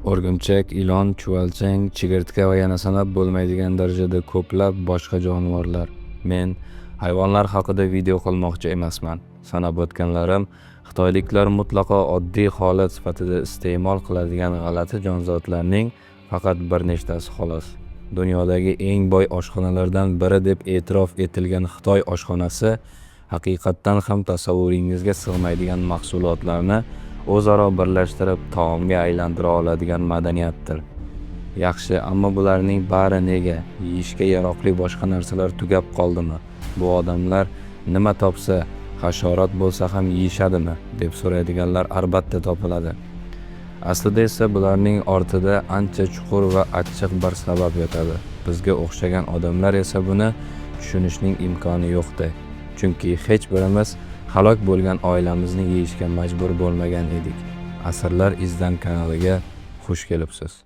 O'rgimchak, ilon, chuvalchang, chigirtka va yana sanab bo'lmaydigan darajada ko'plab boshqa jonivorlar. Men hayvonlar haqida video qilmoqchi emasman. Sanab o'tganlarim xitoyliklar mutlaqo oddiy holat sifatida iste'mol qiladigan g'alati jonzotlarning faqat bir nechtasi xolos. Dunyodagi eng boy oshxonalardan biri deb e'tirof etilgan Xitoy oshxonasi haqiqatdan ham tasavvuringizga sig'maydigan mahsulotlarni o'zaro birlashtirib taomga aylantira oladigan madaniyatdir. Yaxshi, ammo bularning bari nega? Yeyishga yaroqli boshqa narsalar tugab qoldimi? Bu odamlar nima topsa, hasharot bo'lsa ham yeyishadimi deb so'raydiganlar albatta topiladi. Aslida esa bularning ortida ancha chuqur va achchiq bir sabab yotadi. Bizga o'xshagan odamlar esa buni tushunishning imkoni yo'qdi. Chunki hech birimiz halok bo'lgan oilamizni yeyishga majbur bo'lmagan edik. Asrlar izdan kanaliga xush kelibsiz.